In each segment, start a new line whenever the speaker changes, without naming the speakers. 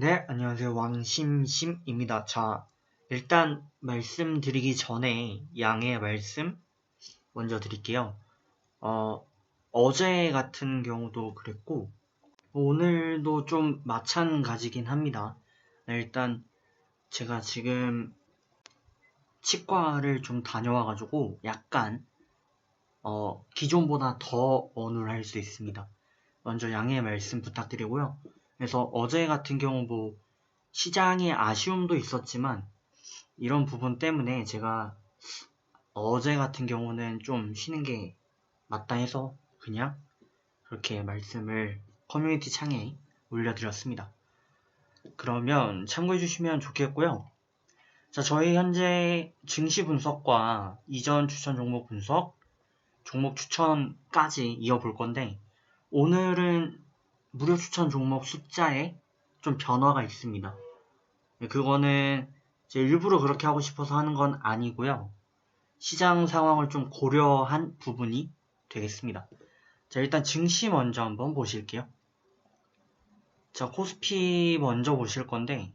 네, 안녕하세요. 왕심심입니다. 자, 일단 말씀드리기 전에 양해 말씀 먼저 드릴게요. 어제 같은 경우도 그랬고, 오늘도 좀 마찬가지긴 합니다. 네, 일단 제가 지금 치과를 좀 다녀와가지고 약간 기존보다 더 어눌할 수 있습니다. 먼저 양해 말씀 부탁드리고요. 그래서 어제 같은 경우 뭐 시장에 아쉬움도 있었지만 이런 부분 때문에 제가 어제 같은 경우는 좀 쉬는 게 맞다 해서 그냥 그렇게 말씀을 커뮤니티 창에 올려드렸습니다. 그러면 참고해 주시면 좋겠고요. 자, 저희 현재 증시 분석과 이전 추천 종목 분석, 종목 추천까지 이어볼 건데 오늘은 무료 추천 종목 숫자에 좀 변화가 있습니다. 그거는 제 일부러 그렇게 하고 싶어서 하는 건 아니고요. 시장 상황을 좀 고려한 부분이 되겠습니다. 자, 일단 증시 먼저 한번 보실게요. 자, 코스피 먼저 보실 건데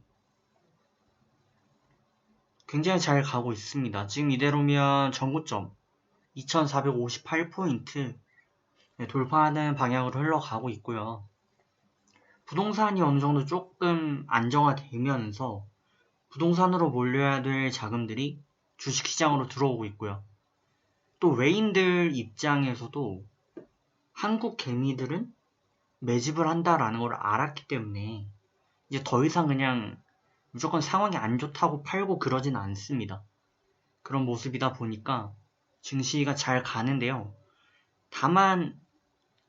굉장히 잘 가고 있습니다. 지금 이대로면 전고점 2458포인트 돌파하는 방향으로 흘러가고 있고요. 부동산이 어느 정도 조금 안정화되면서 부동산으로 몰려야 될 자금들이 주식시장으로 들어오고 있고요. 또 외인들 입장에서도 한국 개미들은 매집을 한다라는 걸 알았기 때문에 이제 더 이상 그냥 무조건 상황이 안 좋다고 팔고 그러진 않습니다. 그런 모습이다 보니까 증시가 잘 가는데요. 다만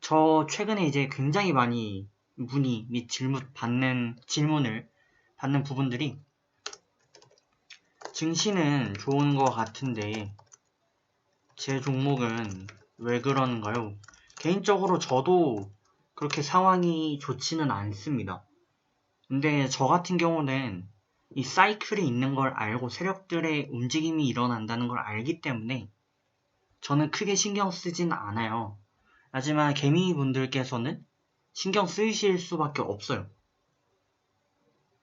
저 최근에 이제 굉장히 많이 문의 및 질문을 받는 부분들이 증시는 좋은 것 같은데 제 종목은 왜 그런가요? 개인적으로 저도 그렇게 상황이 좋지는 않습니다. 근데 저 같은 경우는 이 사이클이 있는 걸 알고 세력들의 움직임이 일어난다는 걸 알기 때문에 저는 크게 신경 쓰진 않아요. 하지만 개미분들께서는 신경 쓰이실 수밖에 없어요.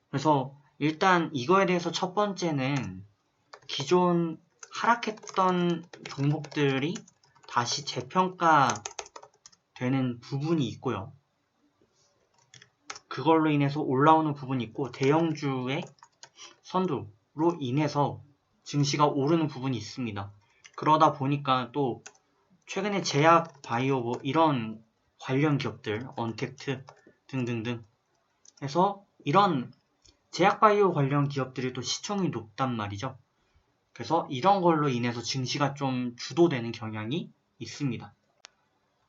그래서 일단 이거에 대해서 첫 번째는 기존 하락했던 종목들이 다시 재평가되는 부분이 있고요. 그걸로 인해서 올라오는 부분이 있고 대형주의 선두로 인해서 증시가 오르는 부분이 있습니다. 그러다 보니까 또 최근에 제약, 바이오 뭐 이런 관련 기업들, 언택트 등등등 해서 이런 제약, 바이오 관련 기업들이 또 시총이 높단 말이죠. 그래서 이런 걸로 인해서 증시가 좀 주도되는 경향이 있습니다.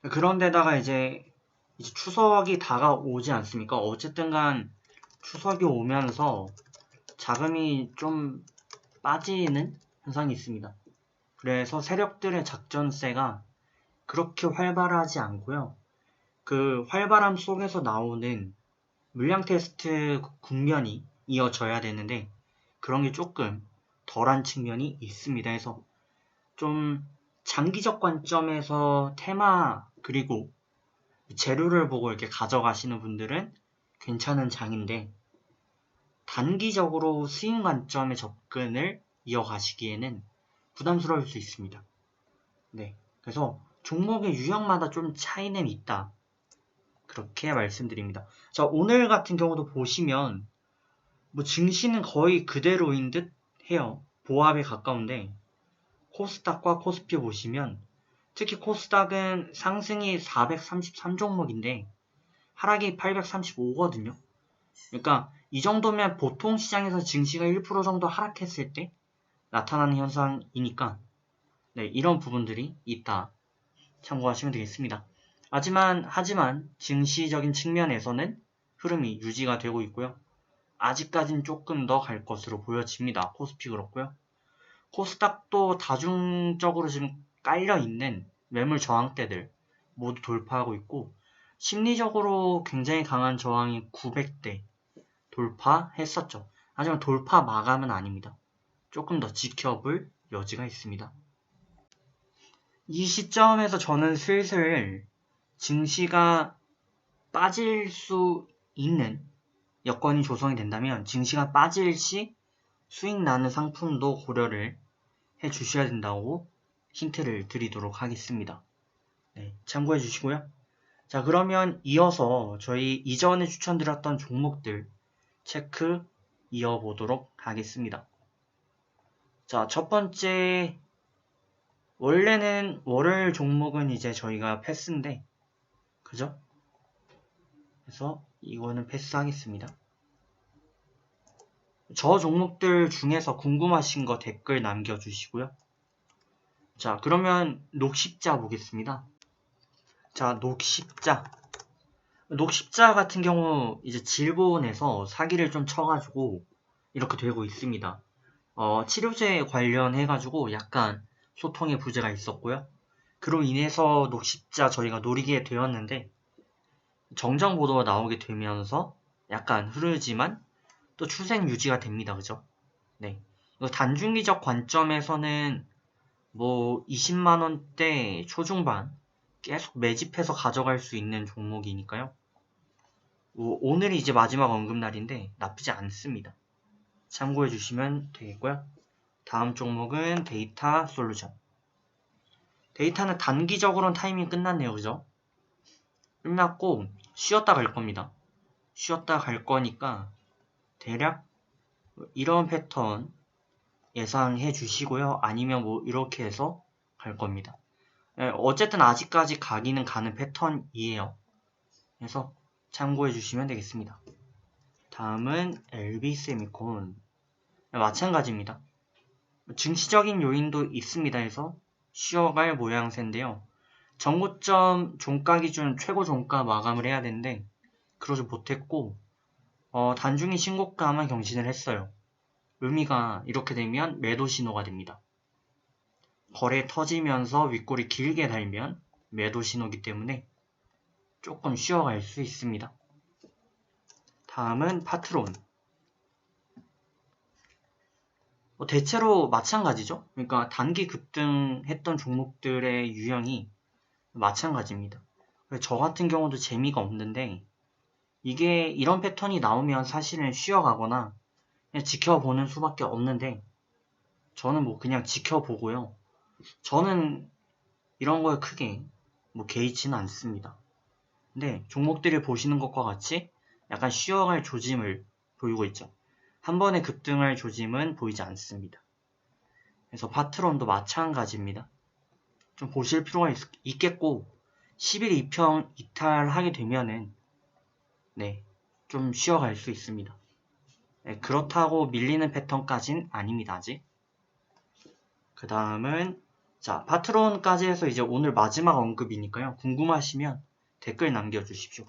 그런데다가 이제 추석이 다가오지 않습니까? 어쨌든 간 추석이 오면서 자금이 좀 빠지는 현상이 있습니다. 그래서 세력들의 작전세가 그렇게 활발하지 않고요. 그 활발함 속에서 나오는 물량 테스트 국면이 이어져야 되는데 그런 게 조금 덜한 측면이 있습니다. 해서 좀 장기적 관점에서 테마 그리고 재료를 보고 이렇게 가져가시는 분들은 괜찮은 장인데 단기적으로 수익 관점의 접근을 이어가시기에는 부담스러울 수 있습니다. 네, 그래서 종목의 유형마다 좀 차이는 있다. 그렇게 말씀드립니다. 자, 오늘 같은 경우도 보시면 뭐 증시는 거의 그대로인 듯 해요. 보합에 가까운데 코스닥과 코스피 보시면 특히 코스닥은 상승이 433종목인데 하락이 835거든요. 그러니까 이 정도면 보통 시장에서 증시가 1% 정도 하락했을 때 나타나는 현상이니까 네, 이런 부분들이 있다. 참고하시면 되겠습니다. 하지만 증시적인 측면에서는 흐름이 유지가 되고 있고요. 아직까진 조금 더 갈 것으로 보여집니다. 코스피 그렇고요. 코스닥도 다중적으로 지금 깔려있는 매물 저항대들 모두 돌파하고 있고 심리적으로 굉장히 강한 저항이 900대 돌파했었죠. 하지만 돌파 마감은 아닙니다. 조금 더 지켜볼 여지가 있습니다. 이 시점에서 저는 슬슬 증시가 빠질 수 있는 여건이 조성이 된다면 증시가 빠질 시 수익 나는 상품도 고려를 해 주셔야 된다고 힌트를 드리도록 하겠습니다. 네, 참고해 주시고요. 자, 그러면 이어서 저희 이전에 추천드렸던 종목들 체크 이어보도록 하겠습니다. 자, 첫 번째, 원래는 월요일 종목은 이제 저희가 패스인데, 그죠? 그래서 이거는 패스하겠습니다. 저 종목들 중에서 궁금하신 거 댓글 남겨주시고요. 자, 그러면 녹십자 보겠습니다. 자, 녹십자 같은 경우 이제 질본에서 사기를 좀 쳐가지고 이렇게 되고 있습니다. 치료제 관련해가지고 약간 소통의 부재가 있었고요. 그로 인해서 녹십자 저희가 노리게 되었는데 정정 보도가 나오게 되면서 약간 흐르지만 또 추세 유지가 됩니다. 그죠? 네. 이거 단중기적 관점에서는 뭐 20만원대 초중반 계속 매집해서 가져갈 수 있는 종목이니까요. 오늘이 이제 마지막 언급날인데 나쁘지 않습니다. 참고해 주시면 되겠고요. 다음 종목은 데이터 솔루션. 데이터는 단기적으로는 타이밍 끝났네요. 그죠? 끝났고 쉬었다 갈 겁니다. 쉬었다 갈 거니까 대략 이런 패턴 예상해 주시고요. 아니면 뭐 이렇게 해서 갈 겁니다. 어쨌든 아직까지 가기는 가는 패턴이에요. 그래서 참고해 주시면 되겠습니다. 다음은 LB세미콘. 마찬가지입니다. 증시적인 요인도 있습니다 해서 쉬어갈 모양새인데요. 전고점 종가 기준 최고 종가 마감을 해야 되는데 그러지 못했고 단중이 신고가만 경신을 했어요. 의미가 이렇게 되면 매도 신호가 됩니다. 거래 터지면서 윗골이 길게 달면 매도 신호이기 때문에 조금 쉬어갈 수 있습니다. 다음은 파트론. 대체로 마찬가지죠. 그러니까 단기 급등했던 종목들의 유형이 마찬가지입니다. 저 같은 경우도 재미가 없는데 이게 이런 패턴이 나오면 사실은 쉬어가거나 그냥 지켜보는 수밖에 없는데 저는 뭐 그냥 지켜보고요. 저는 이런 거에 크게 뭐 개의치는 않습니다. 근데 종목들을 보시는 것과 같이 약간 쉬어갈 조짐을 보이고 있죠. 한 번에 급등할 조짐은 보이지 않습니다. 그래서 파트론도 마찬가지입니다. 좀 보실 필요가 있겠고 10일 이평 이탈하게 되면은 좀 쉬어갈 수 있습니다. 그렇다고 밀리는 패턴까진 아닙니다. 아직. 그 다음은 자 파트론까지 해서 이제 오늘 마지막 언급이니까요. 궁금하시면 댓글 남겨주십시오.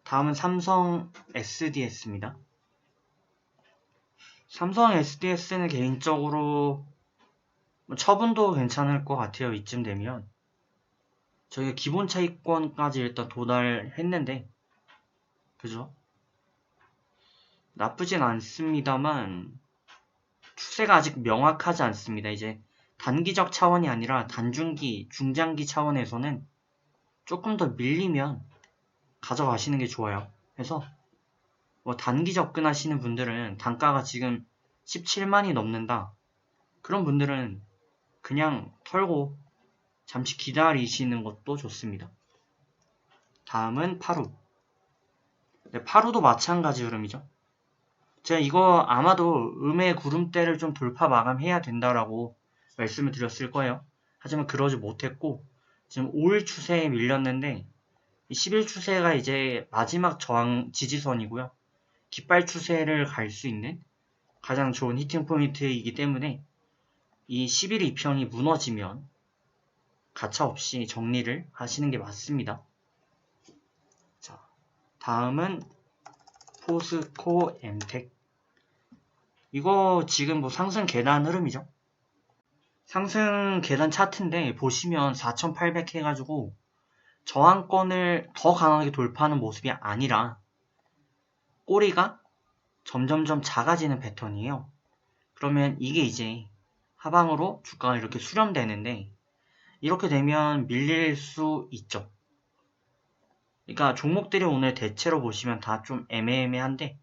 다음은 삼성 SDS입니다. 삼성 SDS는 개인적으로 처분도 괜찮을 것 같아요. 이쯤 되면 저희가 기본 차익권까지 일단 도달했는데 그죠? 나쁘진 않습니다만 추세가 아직 명확하지 않습니다. 이제 단기적 차원이 아니라 단중기, 중장기 차원에서는 조금 더 밀리면 가져가시는 게 좋아요. 그래서 뭐 단기 접근하시는 분들은 단가가 지금 17만이 넘는다. 그런 분들은 그냥 털고 잠시 기다리시는 것도 좋습니다. 다음은 파루. 파루도 마찬가지 흐름이죠. 제가 이거 아마도 음의 구름대를 좀 돌파 마감해야 된다라고 말씀을 드렸을 거예요. 하지만 그러지 못했고 지금 5일 추세에 밀렸는데 10일 추세가 이제 마지막 저항 지지선이고요. 깃발 추세를 갈 수 있는 가장 좋은 히팅 포인트이기 때문에 이 11일 이평이 무너지면 가차없이 정리를 하시는 게 맞습니다. 자, 다음은 포스코 엠텍. 이거 지금 뭐 상승 계단 흐름이죠. 상승 계단 차트인데 보시면 4800 해가지고 저항권을 더 강하게 돌파하는 모습이 아니라 꼬리가 점점점 작아지는 패턴이에요. 그러면 이게 이제 하방으로 주가가 이렇게 수렴되는데 이렇게 되면 밀릴 수 있죠. 그러니까 종목들이 오늘 대체로 보시면 다 좀 애매한데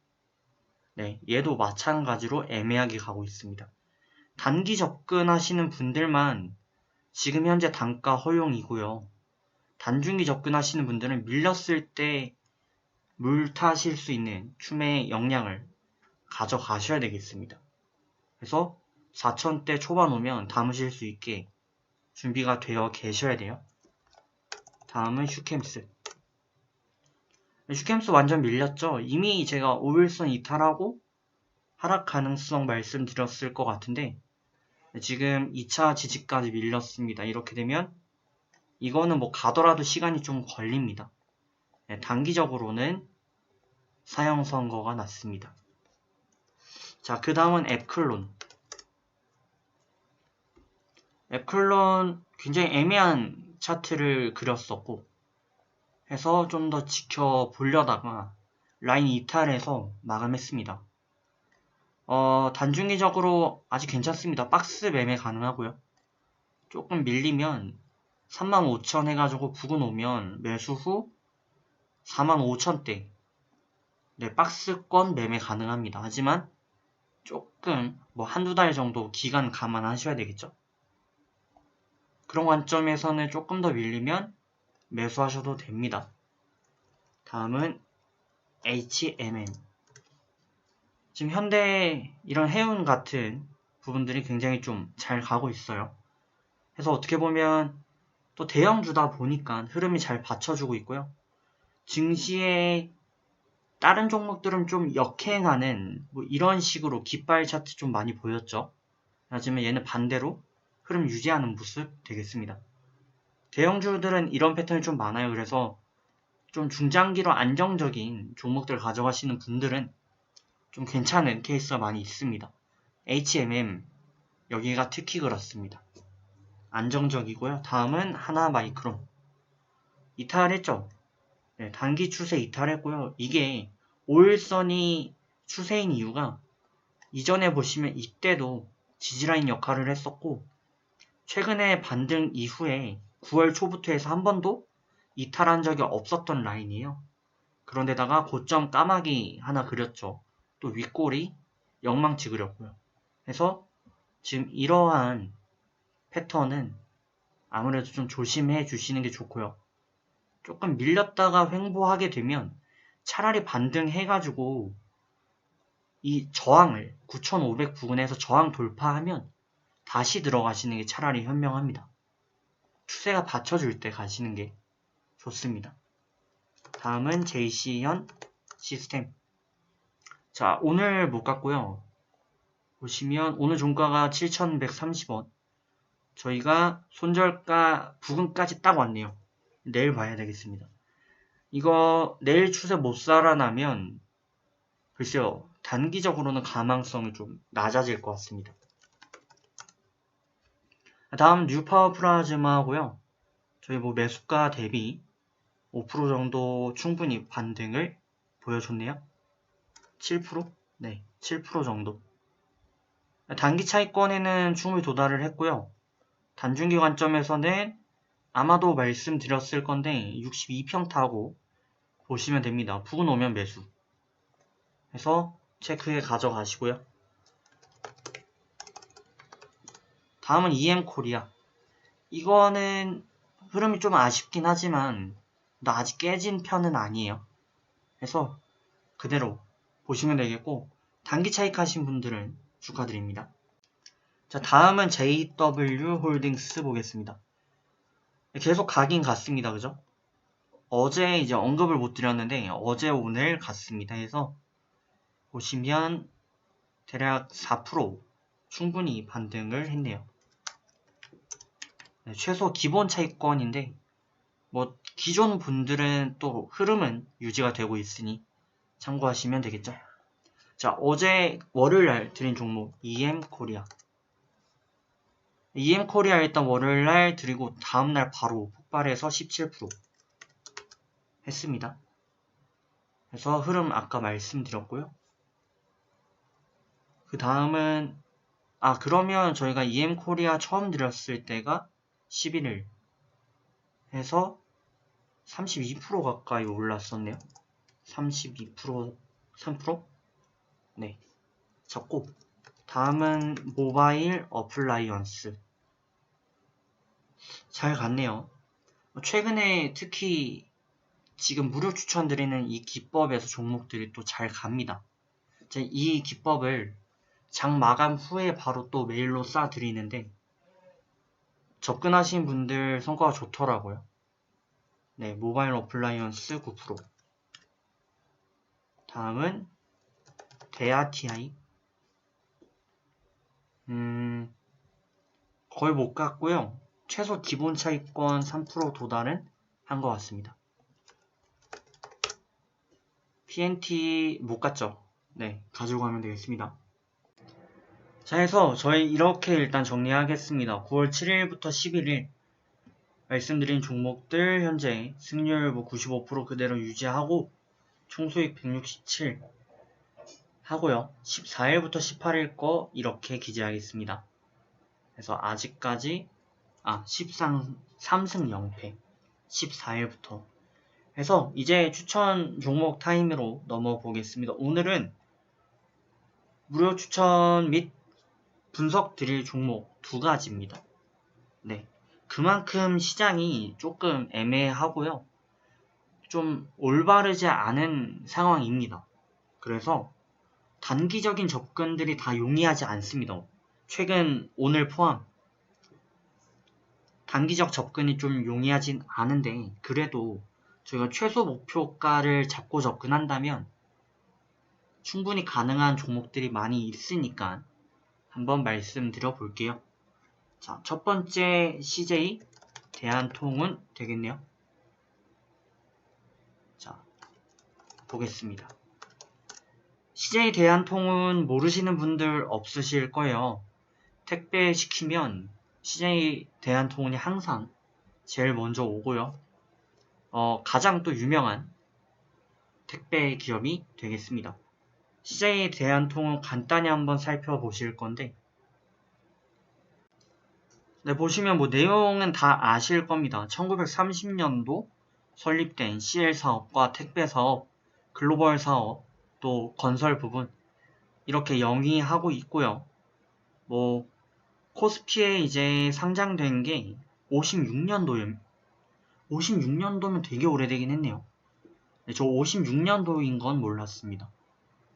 네, 얘도 마찬가지로 애매하게 가고 있습니다. 단기 접근하시는 분들만 지금 현재 단가 허용이고요. 단중기 접근하시는 분들은 밀렸을 때 물 타실 수 있는 춤의 역량을 가져가셔야 되겠습니다. 그래서 4,000대 초반 오면 담으실 수 있게 준비가 되어 계셔야 돼요. 다음은 슈캠스. 슈캠스 완전 밀렸죠? 이미 제가 5일선 이탈하고 하락 가능성 말씀드렸을 것 같은데 지금 2차 지지까지 밀렸습니다. 이렇게 되면 이거는 뭐 가더라도 시간이 좀 걸립니다. 네, 단기적으로는 사형 선고가 났습니다. 자, 그 다음은 앱클론. 앱클론 굉장히 애매한 차트를 그렸었고 해서 좀 더 지켜보려다가 라인 이탈해서 마감했습니다. 단중기적으로 아직 괜찮습니다. 박스 매매 가능하고요. 조금 밀리면 35,000 해가지고 부근 오면 매수 후 45,000대 네, 박스권 매매 가능합니다. 하지만 조금 뭐 한두 달 정도 기간 감안하셔야 되겠죠. 그런 관점에서는 조금 더 밀리면 매수하셔도 됩니다. 다음은 HMM. 지금 현대 이런 해운 같은 부분들이 굉장히 좀 잘 가고 있어요. 그래서 어떻게 보면 또 대형주다 보니까 흐름이 잘 받쳐주고 있고요. 증시의 다른 종목들은 좀 역행하는 뭐 이런 식으로 깃발 차트 좀 많이 보였죠. 하지만 얘는 반대로 흐름 유지하는 모습 되겠습니다. 대형주들은 이런 패턴이 좀 많아요. 그래서 좀 중장기로 안정적인 종목들 가져가시는 분들은 좀 괜찮은 케이스가 많이 있습니다. HMM 여기가 특히 그렇습니다. 안정적이고요. 다음은 하나마이크론. 이탈했죠? 네, 단기 추세 이탈했고요. 이게 5일선이 추세인 이유가 이전에 보시면 이때도 지지라인 역할을 했었고 최근에 반등 이후에 9월 초부터 해서 한 번도 이탈한 적이 없었던 라인이에요. 그런데다가 고점 까마귀 하나 그렸죠. 또 윗꼬리 영망치 그렸고요. 그래서 지금 이러한 패턴은 아무래도 좀 조심해 주시는 게 좋고요. 조금 밀렸다가 횡보하게 되면 차라리 반등해가지고 이 저항을 9,500 부근에서 저항 돌파하면 다시 들어가시는 게 차라리 현명합니다. 추세가 받쳐줄 때 가시는 게 좋습니다. 다음은 JC현 시스템. 자, 오늘 못 갔고요. 보시면 오늘 종가가 7,130원. 저희가 손절가 부근까지 딱 왔네요. 내일 봐야 되겠습니다. 이거 내일 추세 못 살아나면 글쎄요. 단기적으로는 가망성이 좀 낮아질 것 같습니다. 다음 뉴파워 플라즈마 하고요. 저희 뭐 매수가 대비 5% 정도 충분히 반등을 보여줬네요. 7%? 네, 7% 정도. 단기 차익권에는 충분히 도달을 했고요. 단중기 관점에서는 아마도 말씀드렸을 건데 62평타고 보시면 됩니다. 부근 오면 매수 해서 체크해 가져가시고요. 다음은 EM코리아. 이거는 흐름이 좀 아쉽긴 하지만 아직 깨진 편은 아니에요. 그래서 그대로 보시면 되겠고 단기 차익 하신 분들은 축하드립니다. 자, 다음은 JW 홀딩스 보겠습니다. 계속 가긴 갔습니다. 그죠? 어제 이제 언급을 못 드렸는데 어제 오늘 갔습니다. 해서 보시면 대략 4% 충분히 반등을 했네요. 네, 최소 기본 차익권인데 뭐 기존 분들은 또 흐름은 유지가 되고 있으니 참고하시면 되겠죠. 자, 어제 월요일날 드린 종목 EM코리아. EM코리아 일단 월요일날 드리고 다음날 바로 폭발해서 17% 했습니다. 그래서 흐름 아까 말씀드렸고요. 그 다음은 그러면 저희가 EM코리아 처음 드렸을 때가 11일 해서 32% 가까이 올랐었네요. 32%, 3%? 네, 잡고 다음은 모바일 어플라이언스. 잘 갔네요. 최근에 특히 지금 무료 추천드리는 이 기법에서 종목들이 또 잘 갑니다. 제가 이 기법을 장 마감 후에 바로 또 메일로 쏴드리는데 접근하신 분들 성과가 좋더라고요. 네, 모바일 어플라이언스 9%. 다음은 대아TI. 거의 못 갔고요. 최소 기본 차익권 3% 도달은 한 것 같습니다. PNT 못 갔죠? 네, 가지고 가면 되겠습니다. 자, 해서 저희 이렇게 일단 정리하겠습니다. 9월 7일부터 11일 말씀드린 종목들 현재 승률 95% 그대로 유지하고 총수익 167 하고요. 14일부터 18일 거 이렇게 기재하겠습니다. 그래서 아직까지 3승 0패 14일부터 해서 이제 추천 종목 타임으로 넘어 보겠습니다. 오늘은 무료 추천 및 분석 드릴 종목 두 가지입니다. 네, 그만큼 시장이 조금 애매하고요. 좀 올바르지 않은 상황입니다. 그래서 단기적인 접근들이 다 용이하지 않습니다. 최근 오늘 포함 단기적 접근이 좀 용이하진 않은데 그래도 저희가 최소 목표가를 잡고 접근한다면 충분히 가능한 종목들이 많이 있으니까 한번 말씀드려 볼게요. 자, 첫 번째 CJ 대한통운 되겠네요. 자, 보겠습니다. CJ 대한통운 모르시는 분들 없으실 거예요. 택배 시키면 CJ 대한통운이 항상 제일 먼저 오고요. 가장 또 유명한 택배 기업이 되겠습니다. CJ 대한통운 간단히 한번 살펴보실 건데 네, 보시면 내용은 다 아실 겁니다. 1930년도 설립된 CL 사업과 택배 사업, 글로벌 사업, 또 건설 부분 이렇게 영위하고 있고요. 코스피에 이제 상장된 게 56년도면 되게 오래되긴 했네요. 네, 저 56년도인 건 몰랐습니다.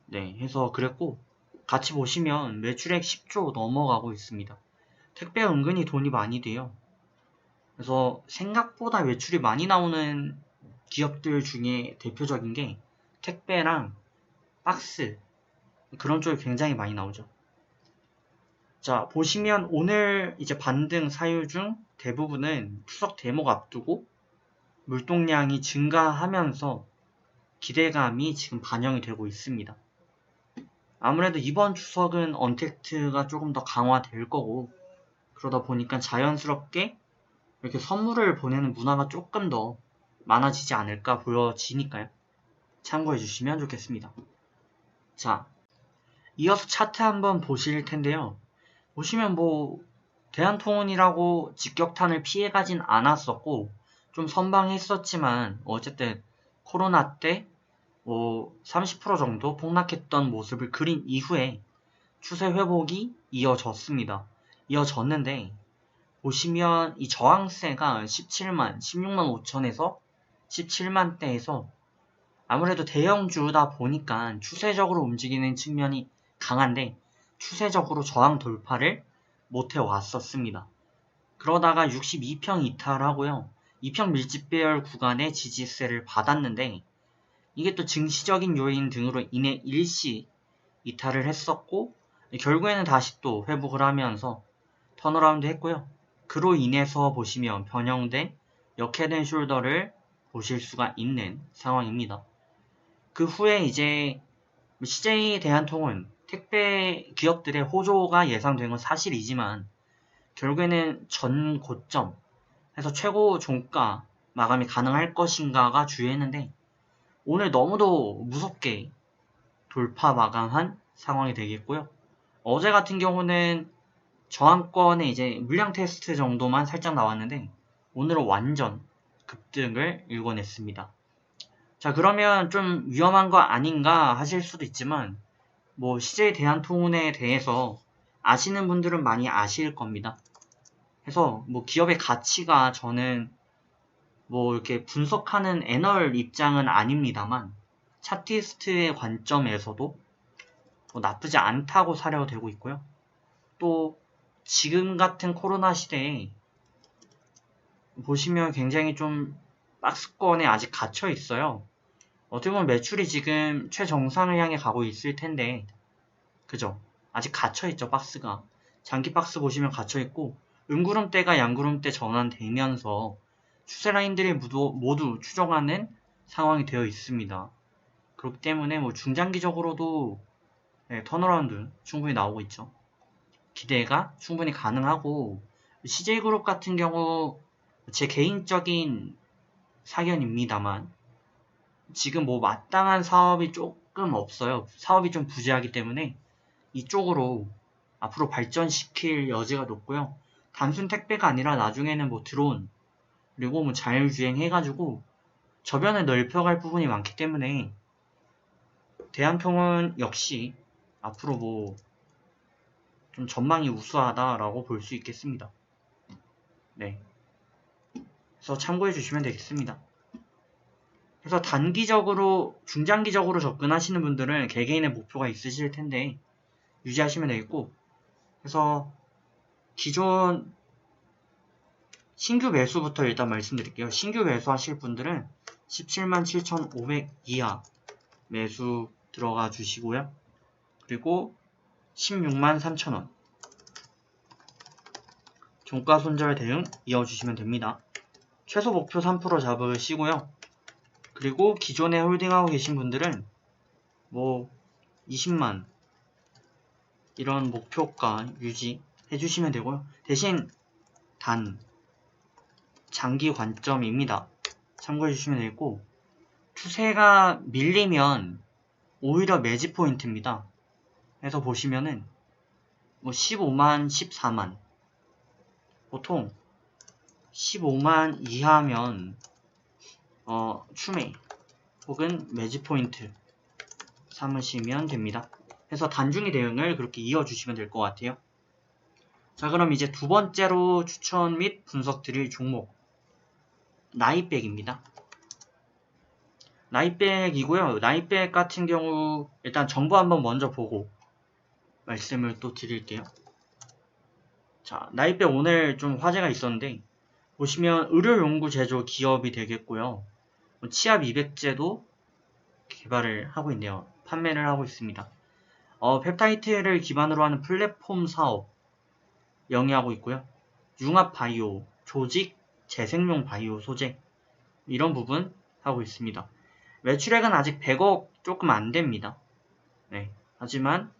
네, 해서 그랬고 같이 보시면 매출액 10조 넘어가고 있습니다. 택배 은근히 돈이 많이 돼요. 그래서 생각보다 매출이 많이 나오는 기업들 중에 대표적인 게 택배랑 박스 그런 쪽이 굉장히 많이 나오죠. 자, 보시면 오늘 이제 반등 사유 중 대부분은 추석 대목 앞두고 물동량이 증가하면서 기대감이 지금 반영이 되고 있습니다. 아무래도 이번 추석은 언택트가 조금 더 강화될 거고 그러다 보니까 자연스럽게 이렇게 선물을 보내는 문화가 조금 더 많아지지 않을까 보여지니까요. 참고해 주시면 좋겠습니다. 자, 이어서 차트 한번 보실 텐데요. 보시면 대한통운이라고 직격탄을 피해가진 않았었고 좀 선방했었지만 어쨌든 코로나 때 30% 정도 폭락했던 모습을 그린 이후에 추세 회복이 이어졌습니다. 이어졌는데 보시면 이 저항세가 16만 5천에서 17만대에서 아무래도 대형주다 보니까 추세적으로 움직이는 측면이 강한데 추세적으로 저항 돌파를 못해 왔었습니다. 그러다가 62평 이탈하고요. 2평 밀집배열 구간의 지지세를 받았는데 이게 또 증시적인 요인 등으로 인해 일시 이탈을 했었고 결국에는 다시 또 회복을 하면서 턴어라운드 했고요. 그로 인해서 보시면 변형된 역헤드 숄더를 보실 수가 있는 상황입니다. 그 후에 이제 CJ 대한통운 택배 기업들의 호조가 예상된 건 사실이지만 결국에는 전 고점 해서 최고 종가 마감이 가능할 것인가가 주요했는데 오늘 너무도 무섭게 돌파 마감한 상황이 되겠고요. 어제 같은 경우는 저항권에 이제 물량 테스트 정도만 살짝 나왔는데 오늘은 완전 급등을 일궈냈습니다. 자, 그러면 좀 위험한 거 아닌가 하실 수도 있지만 뭐 CJ 대한통운에 대해서 아시는 분들은 많이 아실 겁니다. 그래서 뭐 기업의 가치가 저는 뭐 이렇게 분석하는 애널 입장은 아닙니다만 차티스트의 관점에서도 뭐 나쁘지 않다고 사려도 되고 있고요. 또 지금 같은 코로나 시대에 보시면 굉장히 좀 박스권에 아직 갇혀 있어요. 어떻게 보면 매출이 지금 최정상을 향해 가고 있을 텐데, 그죠? 아직 갇혀 있죠, 박스가. 장기 박스 보시면 갇혀 있고, 음구름대가 양구름대 전환되면서 추세 라인들이 모두 추정하는 상황이 되어 있습니다. 그렇기 때문에 뭐 중장기적으로도 턴어라운드 충분히 나오고 있죠. 기대가 충분히 가능하고, CJ그룹 같은 경우 제 개인적인 사견입니다만 지금 뭐 마땅한 사업이 조금 없어요. 사업이 좀 부재하기 때문에 이쪽으로 앞으로 발전시킬 여지가 높고요. 단순 택배가 아니라 나중에는 뭐 드론 그리고 뭐 자율주행 해가지고 저변을 넓혀갈 부분이 많기 때문에 대한통운 역시 앞으로 뭐 좀 전망이 우수하다라고 볼 수 있겠습니다. 네. 그래서 참고해 주시면 되겠습니다. 그래서 단기적으로, 중장기적으로 접근하시는 분들은 개개인의 목표가 있으실 텐데 유지하시면 되겠고, 그래서 기존 신규 매수부터 일단 말씀드릴게요. 신규 매수 하실 분들은 177,500 이하 매수 들어가 주시고요. 그리고 163,000원 종가 손절 대응 이어주시면 됩니다. 최소 목표 3% 잡으시고요. 그리고 기존에 홀딩하고 계신 분들은 뭐 20만 이런 목표가 유지해 주시면 되고요. 대신 단 장기 관점입니다. 참고해 주시면 되겠고, 추세가 밀리면 오히려 매집 포인트입니다. 그래서 보시면은 뭐 15만, 14만 보통 15만 이하면 추매 혹은 매집 포인트 삼으시면 됩니다. 그래서 단중이 대응을 그렇게 이어주시면 될 것 같아요. 자, 그럼 이제 두 번째로 추천 및 분석 드릴 종목 나이백입니다. 나이백이고요. 나이백 같은 경우 일단 정보 한번 먼저 보고 말씀을 또 드릴게요. 자, 나이백 오늘 좀 화제가 있었는데 보시면 의료용구 제조 기업이 되겠고요. 치압 200제도 개발을 하고 있네요. 판매를 하고 있습니다. 펩타이드를 기반으로 하는 플랫폼 사업 영위하고 있고요. 융합 바이오, 조직, 재생용 바이오 소재 이런 부분 하고 있습니다. 매출액은 아직 100억 조금 안 됩니다. 네, 하지만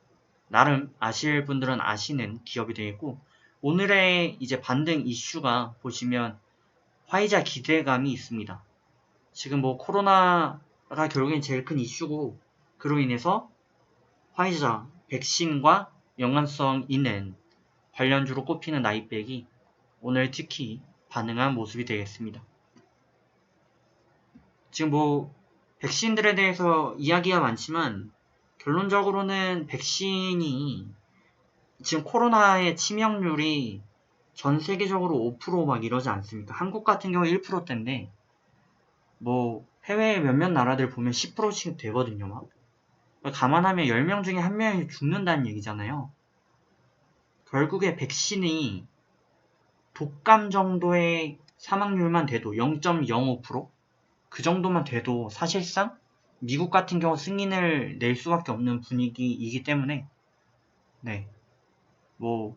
나름 아실 분들은 아시는 기업이 되겠고, 오늘의 이제 반등 이슈가 보시면 화이자 기대감이 있습니다. 지금 뭐 코로나가 결국엔 제일 큰 이슈고, 그로 인해서 화이자 백신과 연관성 있는 관련주로 꼽히는 나이백이 오늘 특히 반응한 모습이 되겠습니다. 지금 뭐 백신들에 대해서 이야기가 많지만 결론적으로는 백신이 지금 코로나의 치명률이 전 세계적으로 5% 막 이러지 않습니까? 한국 같은 경우 1%대인데 뭐 해외 몇몇 나라들 보면 10%씩 되거든요. 막 감안하면 10명 중에 1명이 죽는다는 얘기잖아요. 결국에 백신이 독감 정도의 사망률만 돼도 0.05%? 그 정도만 돼도 사실상 미국 같은 경우 승인을 낼 수밖에 없는 분위기이기 때문에 네, 뭐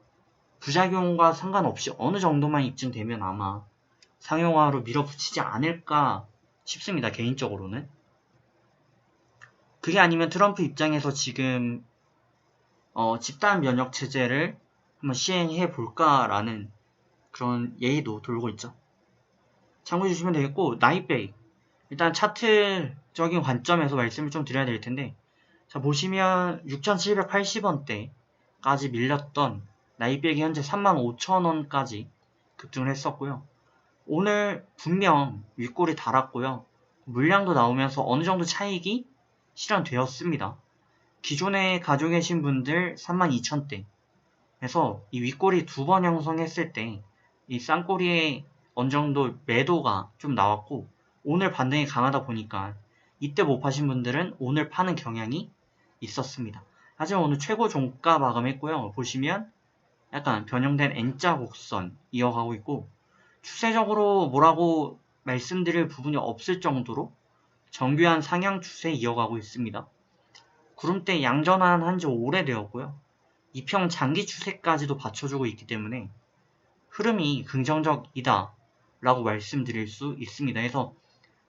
부작용과 상관없이 어느 정도만 입증되면 아마 상용화로 밀어붙이지 않을까 싶습니다. 개인적으로는. 그게 아니면 트럼프 입장에서 지금 집단 면역 체제를 한번 시행해 볼까라는 그런 예의도 돌고 있죠. 참고해 주시면 되겠고, 나이백 일단 차트적인 관점에서 말씀을 좀 드려야 될 텐데, 자 보시면 6,780원대까지 밀렸던 나이백이 현재 35,000원까지 급등을 했었고요. 오늘 분명 윗골이 달았고요. 물량도 나오면서 어느 정도 차익이 실현되었습니다. 기존에 가지고 계신 분들 32,000대. 그래서 이 윗골이 두 번 형성했을 때 이 쌍꼬리에 어느 정도 매도가 좀 나왔고 오늘 반등이 강하다 보니까 이때 못 파신 분들은 오늘 파는 경향이 있었습니다. 하지만 오늘 최고 종가 마감했고요. 보시면 약간 변형된 N자 곡선 이어가고 있고 추세적으로 뭐라고 말씀드릴 부분이 없을 정도로 정교한 상향 추세 이어가고 있습니다. 구름대 양전환 한지 오래되었고요. 이평 장기 추세까지도 받쳐주고 있기 때문에 흐름이 긍정적이다 라고 말씀드릴 수 있습니다. 그래서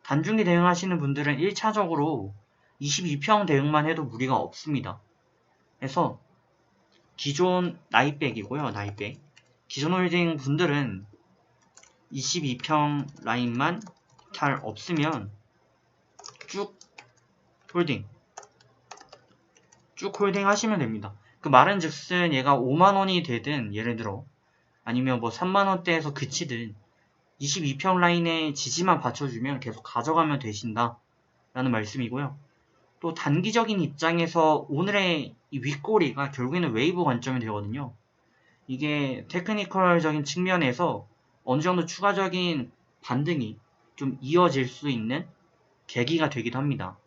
단중기 대응하시는 분들은 1차적으로 22평 대응만 해도 무리가 없습니다. 그래서 기존 나이백이고요. 나이백. 기존 홀딩 분들은 22평 라인만 잘 없으면 쭉 홀딩 하시면 됩니다. 그 말은 즉슨 얘가 5만원이 되든 예를 들어 아니면 뭐 3만원대에서 그치든 22평 라인에 지지만 받쳐주면 계속 가져가면 되신다 라는 말씀이고요. 또 단기적인 입장에서 오늘의 이 윗꼬리가 결국에는 웨이브 관점이 되거든요. 이게 테크니컬적인 측면에서 어느 정도 추가적인 반등이 좀 이어질 수 있는 계기가 되기도 합니다.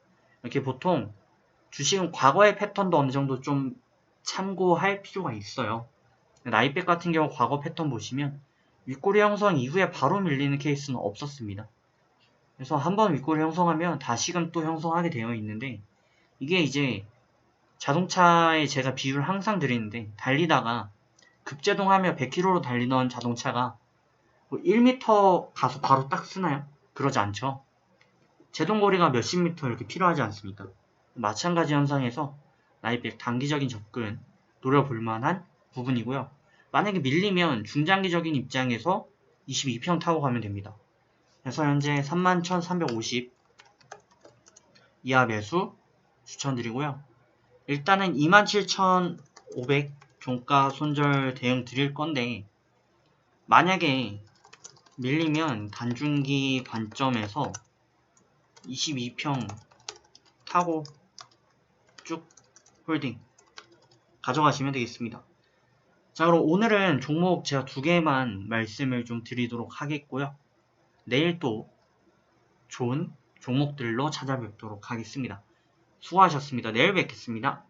이렇게 보통 주식은 과거의 패턴도 어느 정도 좀 참고할 필요가 있어요. 나이백 같은 경우 과거 패턴 보시면 윗꼬리 형성 이후에 바로 밀리는 케이스는 없었습니다. 그래서 한번 윗꼬리 형성하면 다시금 또 형성하게 되어 있는데 이게 이제 자동차에 제가 비유를 항상 드리는데 달리다가 급제동하며 100km로 달리던 자동차가 1m 가서 바로 딱 쓰나요? 그러지 않죠. 제동거리가 몇십 미터 이렇게 필요하지 않습니까? 마찬가지 현상에서 나이백 단기적인 접근 노려볼 만한 부분이고요. 만약에 밀리면 중장기적인 입장에서 22평 타고 가면 됩니다. 그래서 현재 31,350 이하 매수 추천드리고요. 일단은 27,500 종가 손절 대응 드릴 건데 만약에 밀리면 단중기 관점에서 22평 타고 쭉 홀딩 가져가시면 되겠습니다. 자, 그럼 오늘은 종목 제가 두 개만 말씀을 좀 드리도록 하겠고요. 내일 또 좋은 종목들로 찾아뵙도록 하겠습니다. 수고하셨습니다. 내일 뵙겠습니다.